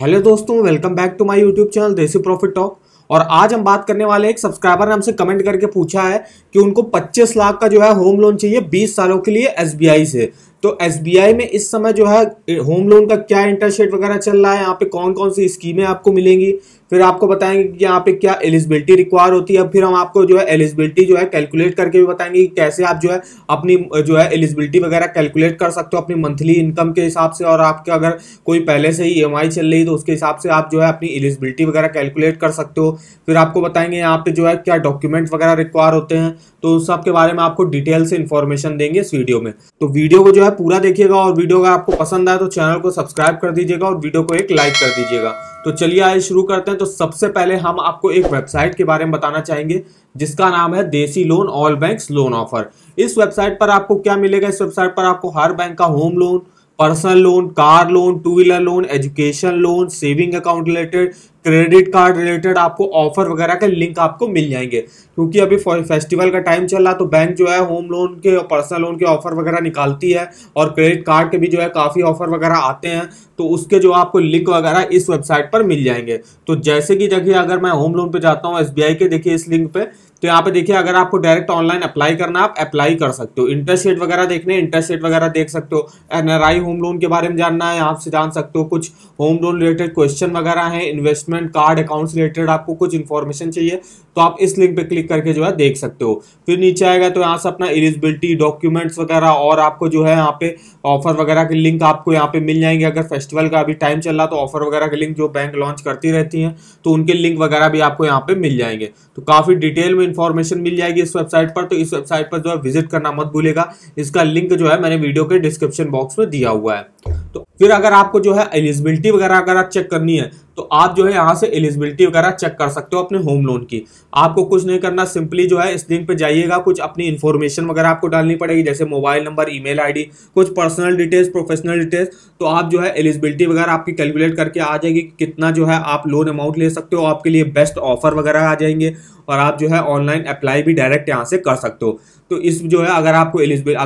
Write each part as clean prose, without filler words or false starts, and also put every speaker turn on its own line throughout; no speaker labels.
Hello दोस्तों, welcome back to my YouTube channel Desi profit talk. और आज हम बात करने वाले हैं, एक सब्सक्राइबर ने हमसे कमेंट करके पूछा है कि उनको 25 लाख का जो है होम लोन चाहिए 20 सालों के लिए एसबीआई से। तो एसबीआई में इस समय जो है होम लोन का क्या इंटरेस्ट रेट वगैरह चल रहा है, यहाँ पे कौन कौन सी स्कीमें आपको मिलेंगी, फिर आपको बताएंगे कि यहाँ पे क्या एलिजिबिलिटी रिक्वायर होती है। फिर हम आपको जो है एलिजिबिलिटी जो है कैलकुलेट करके भी बताएंगे कि कैसे आप जो है अपनी जो है एलिजिबिलिटी वगैरह कैलकुलेट कर सकते हो अपनी मंथली इनकम के हिसाब से। और आपके अगर कोई पहले से ही ईएमआई चल रही है तो उसके हिसाब से आप जो है अपनी एलिजिबिलिटी वगैरह कैलकुलेट कर सकते हो। फिर आपको बताएंगे यहाँ पे जो है क्या डॉक्यूमेंट्स वगैरह रिक्वायर होते हैं, तो उस सब के बारे में आपको डिटेल से इन्फॉर्मेशन देंगे इस वीडियो में। तो वीडियो को जो है पूरा देखिएगा, और वीडियो अगर आपको पसंद आए तो चैनल को सब्सक्राइब कर दीजिएगा और वीडियो को एक लाइक कर दीजिएगा। तो चलिए आइए शुरू करते हैं। तो सबसे पहले हम आपको एक वेबसाइट के बारे में बताना चाहेंगे जिसका नाम है देसी loan all banks loan offer. इस वेबसाइट पर आपको क्या मिलेगा, इस वेबसाइट पर आपको हर बैंक का home loan, personal loan, car loan, two wheeler loan, education loan, saving account related, credit card related आपको ऑफर वगैरह के लिंक आपको मिल जाएंगे। क्योंकि अभी फेस्टिवल का टाइम चल रहा तो बैंक जो है होम लोन के और पर्सनल लोन के ऑफर वगैरह निकालती है, और क्रेडिट कार्ड के भी जो है काफ़ी ऑफर वगैरह आते हैं। तो उसके जो आपको लिंक वगैरह इस वेबसाइट पर मिल जाएंगे। तो जैसे कि देखिए, अगर मैं होम लोन पे जाता हूँ एसबीआई के, देखिए इस लिंक पे, तो यहाँ पे देखिए अगर आपको डायरेक्ट ऑनलाइन अप्लाई करना है आप अप्लाई कर सकते हो। इंटरेस्ट रेट वगैरह देखने, इंटरेस्ट रेट वगैरह देख सकते हो। एनआरआई होम लोन के बारे में जानना है, यहाँ से जान सकते हो। कुछ होम लोन रिलेटेड क्वेश्चन वगैरह हैं, इन्वेस्टमेंट, कार्ड, अकाउंट्स रिलेटेड आपको कुछ इन्फॉर्मेशन चाहिए तो आप इस लिंक पे क्लिक करके जो है देख सकते हो। फिर नीचे आएगा तो यहाँ से अपना एलिजिबिलिटी, डॉक्यूमेंट्स वगैरह और आपको जो है यहाँ पे ऑफर वगैरह के लिंक आपको यहाँ पे मिल जाएंगे। अगर फेस्टिवल का अभी टाइम चल रहा तो ऑफर वगैरह के लिंक जो बैंक लॉन्च करती रहती हैं तो उनके लिंक वगैरह भी आपको यहाँ पे मिल जाएंगे। तो काफी डिटेल में इंफॉर्मेशन मिल जाएगी इस वेबसाइट पर। तो इस वेबसाइट पर जो है विजिट करना मत भूलेगा। इसका लिंक जो है मैंने वीडियो के डिस्क्रिप्शन बॉक्स में दिया हुआ है। तो फिर अगर आपको जो है एलिजिबिलिटी वगैरह अगर आप चेक करनी है तो आप जो है यहाँ से एलिजिबिलिटी वगैरह चेक कर सकते हो अपने होम लोन की। आपको कुछ नहीं करना, सिंपली जो है इस लिंक पे जाइएगा, कुछ अपनी इन्फॉर्मेशन वगैरह आपको डालनी पड़ेगी, जैसे मोबाइल नंबर, ईमेल आईडी, कुछ पर्सनल डिटेल्स, प्रोफेशनल डिटेल्स। तो आप जो है एलिजिबिलिटी वगैरह आपकी कैलकुलेट करके आ जाएगी कितना जो है आप लोन अमाउंट ले सकते हो। आपके लिए बेस्ट ऑफर वगैरह आ जाएंगे और आप जो है ऑनलाइन अप्लाई भी डायरेक्ट यहाँ से कर सकते हो। तो इस जो है अगर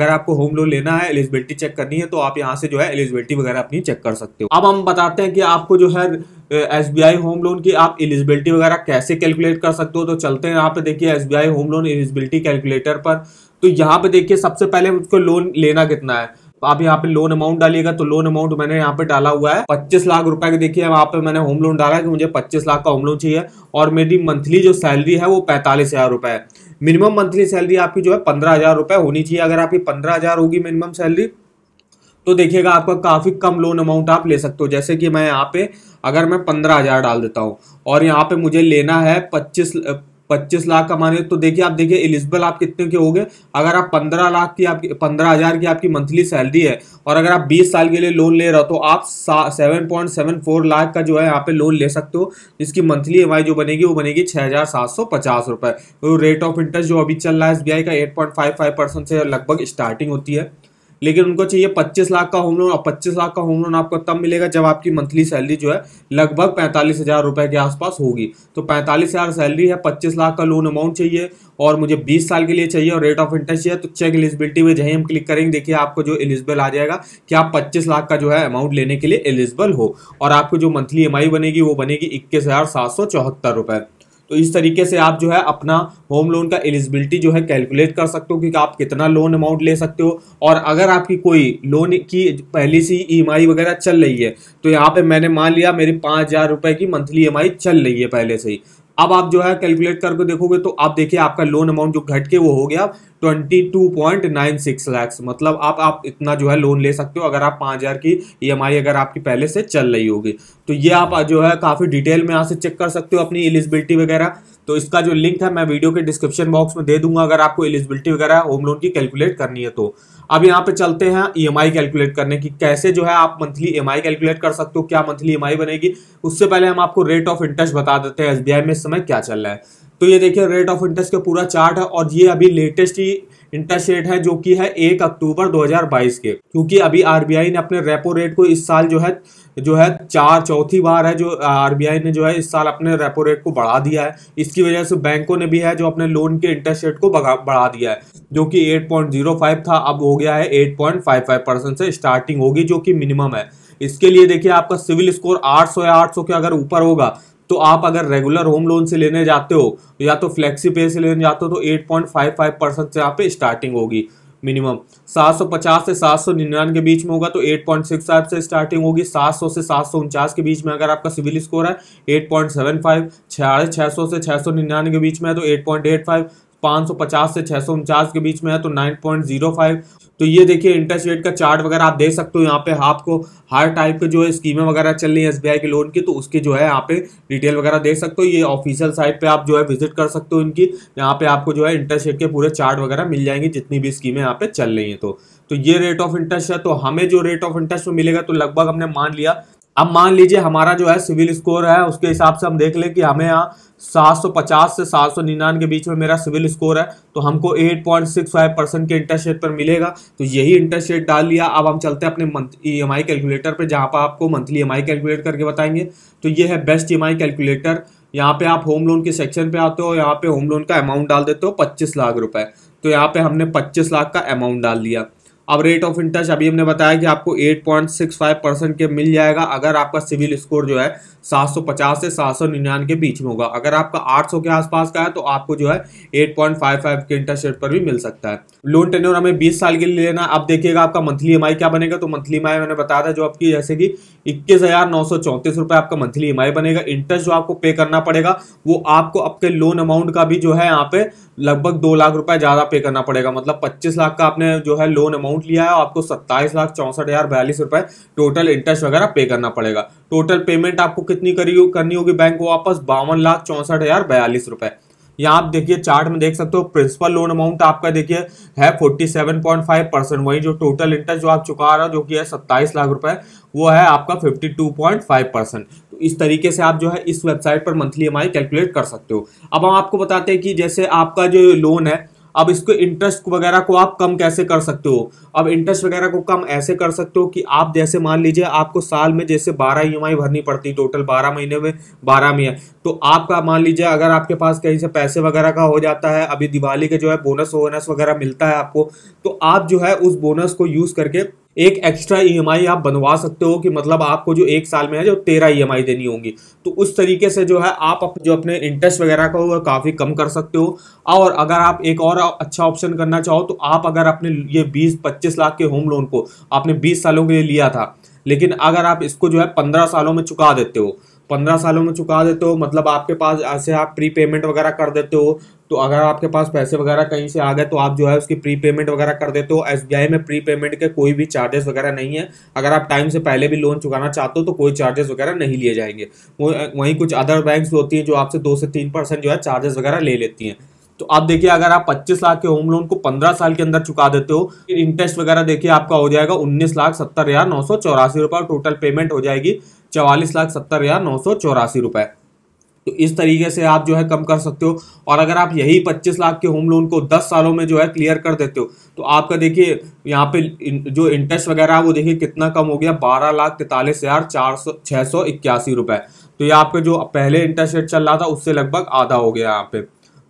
आपको होम लोन लेना है, एलिजिबिलिटी चेक करनी है, तो आप यहाँ से जो है एलिजिबिलिटी वगैरह अपनी चेक कर सकते हो। अब हम बताते हैं कि आपको जो है एसबीआई होम लोन की आप एलिजिबिलिटी वगैरह कैसे कैलकुलेट कर सकते हो। तो चलते हैं यहाँ पे, देखिए SBI home loan eligibility calculator पर। तो यहाँ पे देखिए सबसे पहले मुझको लोन लेना कितना है, आप यहाँ पे लोन अमाउंट डालिएगा। तो लोन अमाउंट मैंने यहाँ पे डाला हुआ है 25 लाख रुपए की। देखिए वहां पे मैंने होम लोन डाला है कि मुझे 25 लाख का होम लोन चाहिए, और मेरी मंथली जो सैलरी है वो 45,000 रुपए है। मिनिमम मंथली सैलरी आपकी जो है 15,000 रुपए होनी चाहिए। अगर आपकी 15,000 होगी मिनिमम सैलरी तो देखिएगा आपका काफी कम लोन अमाउंट आप ले सकते हो। जैसे कि मैं यहाँ पे अगर मैं 15,000 डाल देता हूँ और यहाँ पे मुझे लेना है 25 लाख का, माने तो देखिए आप देखिए एलिजिबल आप कितने के होगे। अगर आप 15,000 की आपकी मंथली सैलरी है और अगर आप 20 साल के लिए लोन ले रहे हो तो आप 7.74 लाख का जो है यहाँ पे लोन ले सकते हो, जिसकी मंथली ईएमआई जो बनेगी वो बनेगी 6,750 रुपए। तो रेट ऑफ इंटरेस्ट जो अभी चल रहा है एसबीआई का 8.55% से लगभग स्टार्टिंग होती है। लेकिन उनको चाहिए 25 लाख का होम लोन, और 25 लाख का होम लोन आपको तब मिलेगा जब आपकी मंथली सैलरी जो है लगभग 45,000 रुपए के आसपास होगी। तो 45,000 सैलरी है, 25 लाख का लोन अमाउंट चाहिए और मुझे 20 साल के लिए चाहिए और रेट ऑफ इंटरेस्ट चाहिए। तो चेक एलिजिबिलिटी में जहीं हम क्लिक करेंगे देखिए आपको जो एलिजिबल आ जाएगा कि आप 25 लाख का जो है अमाउंट लेने के लिए एलिजिबल हो, और आपको जो मंथली ईएमआई बनेगी वो बनेगी 21,774 रुपए। तो इस तरीके से आप जो है अपना होम लोन का एलिजिबिलिटी जो है कैलकुलेट कर सकते हो कि आप कितना लोन अमाउंट ले सकते हो। और अगर आपकी कोई लोन की पहली सी ईएमआई वगैरह चल रही है तो यहाँ पे मैंने मान लिया मेरी 5,000 रुपए की मंथली ईएमआई चल रही है पहले से ही। अब आप जो है कैलकुलेट करके देखोगे तो आप देखिए आपका लोन अमाउंट जो घट के वो हो गया 22.96 लाख। मतलब आप इतना जो है लोन ले सकते हो अगर आप 5,000 की ईएमआई अगर आपकी पहले से चल रही होगी। तो ये आप जो है काफी डिटेल में यहाँ से चेक कर सकते हो अपनी एलिजिबिलिटी वगैरह। तो इसका जो लिंक है मैं वीडियो के डिस्क्रिप्शन बॉक्स में दे दूंगा अगर आपको एलिजिबिलिटी वगैरह होम लोन की कैलकुलेट करनी है तो। अब यहाँ पे चलते हैं ईएमआई कैलकुलेट करने की, कैसे जो है आप मंथली ईएमआई कैलकुलेट कर सकते हो, क्या मंथली ईएमआई बनेगी। उससे पहले हम आपको रेट ऑफ इंटरेस्ट बता देते हैं एसबीआई में इस समय क्या चल रहा है। तो ये देखिए रेट ऑफ इंटरेस्ट का पूरा चार्ट है, और ये अभी लेटेस्ट ही इंटरेस्ट रेट है जो कि है 1 अक्टूबर 2022 के। क्योंकि अभी आरबीआई ने अपने रेपो रेट को इस साल जो है चौथी बार है जो आरबीआई ने जो है इस साल अपने रेपो रेट को बढ़ा दिया है। इसकी वजह से बैंकों ने भी है जो अपने लोन के इंटरेस्ट रेट को बढ़ा दिया है, जो कि 8.05 था अब हो गया है 8.55% से स्टार्टिंग होगी, जो कि मिनिमम है। इसके लिए देखिए आपका सिविल स्कोर 800 या 800 के अगर ऊपर होगा तो आप अगर रेगुलर होम लोन से लेने जाते हो या तो फ्लेक्सी पे से लेने जाते हो तो 8.55% से यहाँ पे स्टार्टिंग होगी मिनिमम। 750 से 799 के बीच में होगा तो 8.65 से स्टार्टिंग होगी। 700 से 749 के बीच में अगर आपका सिविल स्कोर है 8.75। 600 से 699 के बीच में है तो 8.85। 550 से 649 के बीच में है तो 9.05। तो ये देखिए इंटरेस्ट रेट का चार्ट वगैरह आप देख सकते हो। यहाँ पे आपको हर टाइप के जो है स्कीमें वगैरह चल रही है एसबीआई के लोन की, तो उसके जो है यहाँ पे डिटेल वगैरह देख सकते हो। ये ऑफिशियल साइट पे आप जो है विजिट कर सकते हो इनकी। यहाँ पे आपको जो है इंटरेस्ट रेट के पूरे चार्ट वगैरह मिल जाएंगे जितनी भी स्कीमें यहाँ पे चल रही है। तो ये रेट ऑफ इंटरेस्ट है। तो हमें जो रेट ऑफ इंटरेस्ट मिलेगा तो लगभग हमने मान लिया, अब मान लीजिए हमारा जो है सिविल स्कोर है उसके हिसाब से हम देख लें कि हमें यहाँ 750 से 799 के बीच में मेरा सिविल स्कोर है तो हमको 8.65% के इंटरेस्ट रेट पर मिलेगा। तो यही इंटरेस्ट रेट डाल लिया। अब हम चलते हैं अपने ईएमआई कैलकुलेटर पे जहाँ पर आपको मंथली ईएमआई कैलकुलेट करके बताएंगे। तो ये है बेस्ट ईएमआई कैलकुलेटर। यहाँ पे आप होम लोन के सेक्शन पे आते हो, यहाँ पे होम लोन का अमाउंट डाल देते हो 25 लाख रुपए। तो यहाँ पे हमने 25 लाख का अमाउंट डाल दिया। अब रेट ऑफ इंटरेस्ट अभी हमने बताया कि आपको 8.65% के मिल जाएगा अगर आपका सिविल स्कोर जो है 750 से 799 के बीच में होगा। अगर आपका 800 के आसपास का है तो आपको जो है 8.55 के इंटरेस्ट रेट पर भी मिल सकता है। लोन टेन्योर हमें 20 साल के लिए लेना। अब देखिएगा आपका मंथली ईएमआई क्या बनेगा। तो मंथली ईएमआई मैंने बताया था जो आपकी जैसे कि 21,934 रुपए आपका मंथली ईएमआई बनेगा। इंटरेस्ट जो आपको पे करना पड़ेगा वो आपको आपके लोन अमाउंट का भी जो है यहाँ पे लगभग 2 लाख रुपए ज्यादा पे करना पड़ेगा। मतलब 25 लाख का आपने जो है लोन अमाउंट लिया है, आपको 27,64,042 रुपए टोटल इंटरेस्ट वगैरह पे करना पड़ेगा। टोटल पेमेंट आपको कितनी करनी होगी बैंक को वापस 52,64,042 रुपए। यहाँ आप देखिए चार्ट में देख सकते हो प्रिंसिपल लोन अमाउंट आपका देखिए है 47.5%। वही जो टोटल इंटरेस्ट जो आप चुका रहे हो जो कि है 27 लाख रुपए वो है आपका 52.5%। तो इस तरीके से आप जो है इस वेबसाइट पर मंथली ईएमआई कैलकुलेट कर सकते हो। अब हम आपको बताते हैं कि जैसे आपका जो लोन है अब इसको इंटरेस्ट वगैरह को आप कम कैसे कर सकते हो। अब इंटरेस्ट वगैरह को कम ऐसे कर सकते हो कि आप जैसे मान लीजिए आपको साल में जैसे 12 ईएमआई भरनी पड़ती, टोटल 12 महीने में 12 में है, तो आपका मान लीजिए अगर आपके पास कहीं से पैसे वगैरह का हो जाता है, अभी दिवाली के जो है बोनस वगैरह मिलता है आपको, तो आप जो है उस बोनस को यूज करके एक एक्स्ट्रा ईएमआई आप बनवा सकते हो कि मतलब आपको जो एक साल में है जो 13 ईएमआई देनी होंगी। तो उस तरीके से जो है आप जो अपने इंटरेस्ट वगैरह का वो काफी कम कर सकते हो। और अगर आप एक और अच्छा ऑप्शन करना चाहो तो आप अगर अपने ये 20-25 लाख के होम लोन को आपने 20 सालों के लिए लिया था, लेकिन अगर आप इसको जो है 15 सालों में चुका देते हो, 15 सालों में चुका देते हो मतलब आपके पास ऐसे आप प्री पेमेंट वगैरह कर देते हो। तो अगर आपके पास पैसे वगैरह कहीं से आ गए तो आप जो है उसकी प्री पेमेंट वगैरह कर देते हो। एसबीआई में प्री पेमेंट के कोई भी चार्जेस वगैरह नहीं है। अगर आप टाइम से पहले भी लोन चुकाना चाहते हो तो कोई चार्जेस वगैरह नहीं लिए जाएंगे। वहीं कुछ अदर बैंक्स होती हैं जो आपसे 2 से 3% जो है चार्जेस वगैरह ले लेती हैं। तो आप देखिए अगर आप 25 लाख के होम लोन को 15 साल के अंदर चुका देते हो, इंटरेस्ट वगैरह देखिए आपका हो जाएगा 19,70,984 रुपए और टोटल पेमेंट हो जाएगी 44,70,984 रुपए। तो इस तरीके से आप जो है कम कर सकते हो। और अगर आप यही 25 लाख के होम लोन को 10 सालों में जो है क्लियर कर देते हो तो आपका देखिए यहाँ पे जो इंटरेस्ट वगैरह है वो देखिए कितना कम हो गया, 12,43,681 रुपए। तो ये आपका जो पहले इंटरेस्ट रेट चल रहा था उससे लगभग आधा हो गया यहाँ पे।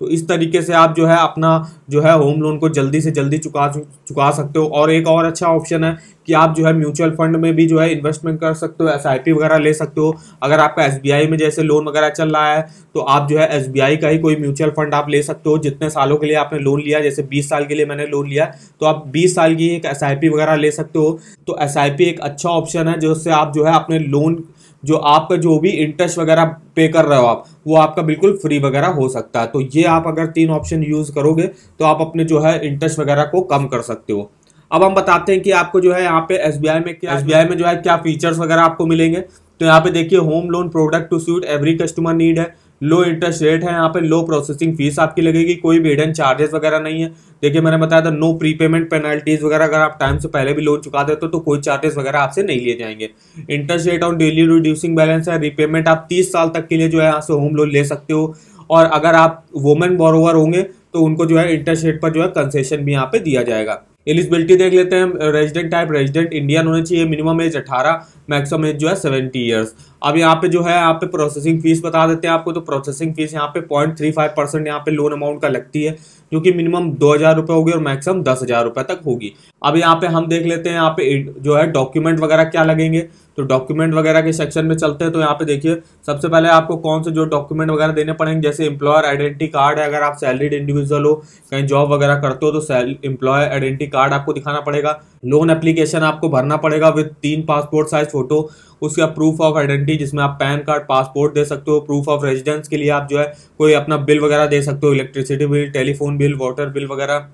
तो इस तरीके से आप जो है अपना जो है होम लोन को जल्दी से जल्दी चुका सकते हो। और एक और अच्छा ऑप्शन है कि आप जो है म्यूचुअल फंड में भी जो है इन्वेस्टमेंट कर सकते हो, एसआईपी वगैरह ले सकते हो। अगर आपका एसबीआई में जैसे लोन वगैरह चल रहा है तो आप जो है एसबीआई का ही कोई म्यूचुअल फंड आप ले सकते हो। जितने सालों के लिए आपने लोन लिया, जैसे 20 साल के लिए मैंने लोन लिया तो आप 20 साल की एक एसआईपी वगैरह ले सकते हो। तो एसआईपी एक अच्छा ऑप्शन है जिससे आप जो है अपने लोन जो आपका जो भी इंटरेस्ट वगैरह पे कर रहे हो आप वो आपका बिल्कुल फ्री वगैरह हो सकता है। तो ये आप अगर 3 ऑप्शन यूज करोगे तो आप अपने जो है इंटरेस्ट वगैरह को कम कर सकते हो। अब हम बताते हैं कि आपको जो है यहाँ पे एसबीआई में जो है क्या फीचर्स वगैरह आपको मिलेंगे। तो यहाँ पे देखिए home loan product to suit every customer need है, लो इंटरेस्ट रेट है, यहाँ पे लो प्रोसेसिंग फीस आपकी लगेगी, कोई भी हिडन चार्जेस वगैरह नहीं है। देखिए मैंने बताया था नो प्रीपेमेंट पेनल्टीज वगैरह, अगर आप टाइम से पहले भी लोन चुका देते हो तो कोई चार्जेस वगैरह आपसे नहीं लिए जाएंगे। Interest rate on daily reducing balance है, रिपेमेंट आप 30 साल तक के लिए जो है यहाँ से होम लोन ले सकते हो। और अगर आप वुमेन बोरोवर होंगे तो उनको जो है इंटरेस्ट रेट पर जो है कंसेशन भी यहाँ पे दिया जाएगा। एलिजिबिलिटी देख लेते हैं। रेजिडेंट टाइप रेजिडेंट इंडियन होना चाहिए, मिनिमम एज 18, मैक्सिमम एज जो है 70 ईयर्स। अब यहाँ पे जो है यहाँ पे प्रोसेसिंग फीस बता देते हैं आपको। तो प्रोसेसिंग फीस यहाँ पे 0.35% यहाँ पे लोन अमाउंट का लगती है, जो कि मिनिमम 2,000 रुपये होगी और मैक्सिमम 10,000 रुपये तक होगी। अब यहाँ पे हम देख लेते हैं यहाँ पे जो है डॉक्यूमेंट वगैरह क्या लगेंगे। तो डॉक्यूमेंट वगैरह के सेक्शन में चलते हैं। तो यहाँ पे देखिए सबसे पहले आपको कौन से जो डॉक्यूमेंट वगैरह देने पड़ेंगे, जैसे एम्प्लॉयर आइडेंटिटी कार्ड है, अगर आप सैलरीड इंडिविजुअल हो, कहीं जॉब वगैरह करते हो तो एम्प्लॉयर आइडेंटिटी कार्ड आपको दिखाना पड़ेगा। लोन एप्लीकेशन आपको भरना पड़ेगा विद 3 पासपोर्ट साइज फोटो, उसका प्रूफ ऑफ आइडेंटिटी जिसमें आप पैन कार्ड, पासपोर्ट दे सकते हो। प्रूफ ऑफ रेजिडेंस के लिए आप जो है कोई अपना बिल वगैरह दे सकते हो, electricity bill, telephone bill, water bill वगैरह।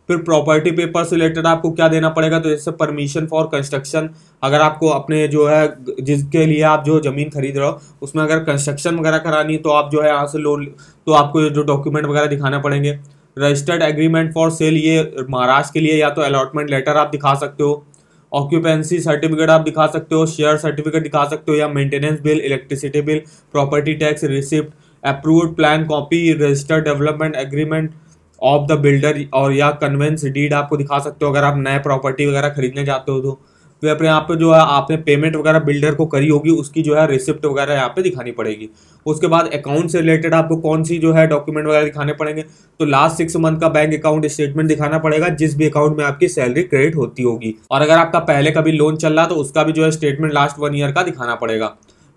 फिर प्रॉपर्टी पेपर से रिलेटेड आपको क्या देना पड़ेगा, तो जैसे परमिशन फॉर कंस्ट्रक्शन, अगर आपको अपने जो है जिसके लिए आप जो जमीन खरीद रहे हो उसमें अगर कंस्ट्रक्शन वगैरह करानी तो आप जो है यहाँ से लोन, तो आपको जो डॉक्यूमेंट वगैरह दिखाना पड़ेंगे। रजिस्टर्ड एग्रीमेंट फॉर सेल, ये महाराष्ट्र के लिए, या तो अलॉटमेंट लेटर आप दिखा सकते हो, ऑक्यूपेंसी सर्टिफिकेट आप दिखा सकते हो, शेयर सर्टिफिकेट दिखा सकते हो, या maintenance bill, electricity bill, property tax receipt, approved plan copy, registered development agreement of the builder, और या कन्वेंस डीड आपको दिखा सकते हो अगर आप नए प्रॉपर्टी वगैरह खरीदने जाते हो तो। फिर अपने यहाँ पे जो है आपने पेमेंट वगैरह बिल्डर को करी होगी उसकी जो है रिसिप्ट वगैरह यहाँ पे दिखानी पड़ेगी। उसके बाद अकाउंट से रिलेटेड आपको कौन सी जो है डॉक्यूमेंट वगैरह दिखाने पड़ेंगे, तो लास्ट 6 मंथ का बैंक अकाउंट स्टेटमेंट दिखाना पड़ेगा जिस भी अकाउंट में आपकी सैलरी क्रेडिट होती होगी, और अगर आपका पहले कभी लोन चल रहा तो उसका भी जो है स्टेटमेंट लास्ट 1 ईयर का दिखाना पड़ेगा।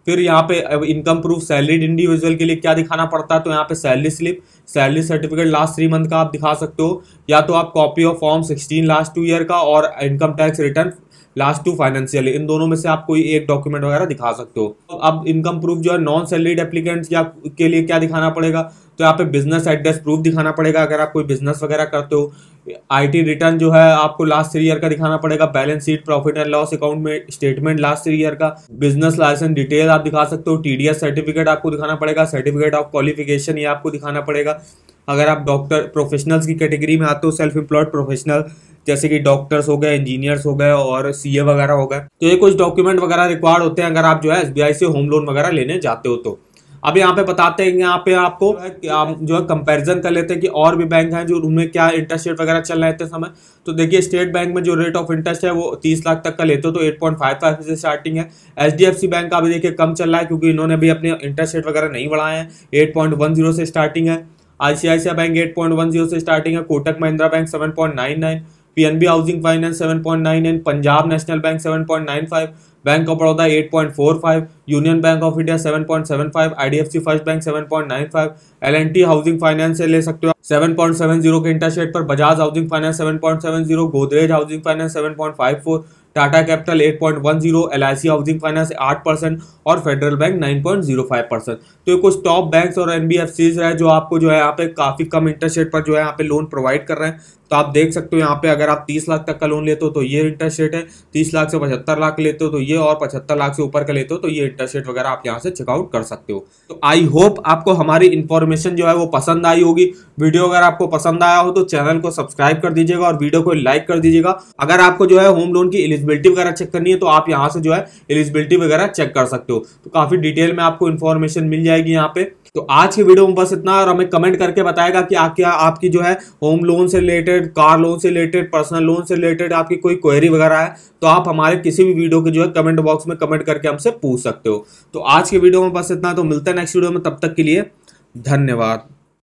फिर यहाँ पे इनकम प्रूफ सैलरीड इंडिविजुअल के लिए क्या दिखाना पड़ता है, तो यहाँ पे salary slip, salary certificate last 3 month का आप दिखा सकते हो, या तो आप copy of form 16 last 2 year का, और income tax return last 2 financial, इन दोनों में से आप कोई एक डॉक्यूमेंट वगैरह दिखा सकते हो। तो अब इनकम प्रूफ जो है नॉन सैलरीड एप्लीकेंट्स या के लिए क्या दिखाना पड़ेगा, तो यहाँ पे बिजनेस एड्रेस प्रूफ दिखाना पड़ेगा अगर आप कोई बिजनेस वगैरह करते हो। आईटी रिटर्न जो है आपको लास्ट 3 ईयर का दिखाना पड़ेगा। Balance sheet, profit and loss account में स्टेटमेंट लास्ट 3 ईयर का। बिजनेस लाइसेंस डिटेल आप दिखा सकते हो। टीडीएस सर्टिफिकेट आपको दिखाना पड़ेगा। सर्टिफिकेट ऑफ क्वालिफिकेशन ये आपको दिखाना पड़ेगा। अगर आप डॉक्टर प्रोफेशनल्स की कैटेगरी में आते हो, सेल्फ एम्प्लॉयड प्रोफेशनल, जैसे कि डॉक्टर्स हो गए, इंजीनियर्स हो गए और सीए वगैरह हो गए, तो ये कुछ डॉक्यूमेंट वगैरह रिक्वायर्ड होते हैं अगर आप जो है एसबीआई से होम लोन वगैरह लेने जाते हो तो। अब यहाँ पे बताते हैं कि यहाँ पे आपको जो है कंपैरिजन कर लेते हैं कि और भी बैंक हैं जो उनमें क्या इंटरेस्ट रेट वगैरह चल रहे थे समय। तो देखिए स्टेट बैंक में जो रेट ऑफ इंटरेस्ट है वो 30 लाख तक का लेते हो तो 8.55 से स्टार्टिंग है। एचडीएफसी बैंक का भी देखिए कम चल रहा है क्योंकि इन्होंने भी अपने इंटरेस्ट रेट वगैरह नहीं बढ़ाए हैं, 8.10 से स्टार्टिंग है। आईसीआईसीआई बैंक 8.10 से स्टार्टिंग है। Kotak Mahindra bank 7.99, PNB housing finance 7.99, Punjab national bank 7.95, bank of Baroda 8.45, union bank of India 7.75, IDFC first bank 7.95, LNT housing finance से ले सकते हो 7.70 के इंटरेस्ट रेट पर, Bajaj housing finance 7.70, Godrej housing finance 7.54, Tata capital 8.10, LIC housing finance 8% और federal bank 9.05%। तो ये कुछ टॉप बैंक्स और एनबीएफसीज है जो आपको जो है यहाँ पे काफी कम इंटरेस्ट रेट पर जो है यहाँ पे लोन प्रोवाइड कर रहे हैं। तो आप देख सकते हो यहाँ पे अगर आप 30 लाख तक का लोन लेते हो तो ये इंटरेस्ट रेट है, 30 लाख से 75 लाख लेते हो तो ये, और 75 लाख से ऊपर का लेते हो तो ये इंटरेस्ट रेट वगैरह आप यहाँ से चेकआउट कर सकते हो। तो आई होप आपको हमारी इन्फॉर्मेशन जो है वो पसंद आई होगी। वीडियो अगर आपको पसंद आया हो तो चैनल को सब्सक्राइब कर दीजिएगा और वीडियो को लाइक कर दीजिएगा। अगर आपको जो है होम लोन की एलिजिबिलिटी वगैरह चेक करनी है तो आप यहाँ से जो है एलिजिबिलिटी वगैरह चेक कर सकते हो। तो काफी डिटेल में आपको इन्फॉर्मेशन मिल जाएगी यहाँ पे। तो आज की वीडियो में बस इतना, और हमें कमेंट करके बताएगा कि क्या आपकी जो है होम लोन से रिलेटेड, कार लोन से रिलेटेड, पर्सनल लोन से रिलेटेड आपकी कोई क्वेरी वगैरह है तो आप हमारे किसी भी वीडियो के जो है कमेंट बॉक्स में कमेंट करके हमसे पूछ सकते हो। तो आज की वीडियो में बस इतना, तो मिलते हैं नेक्स्ट वीडियो में, तब तक के लिए धन्यवाद।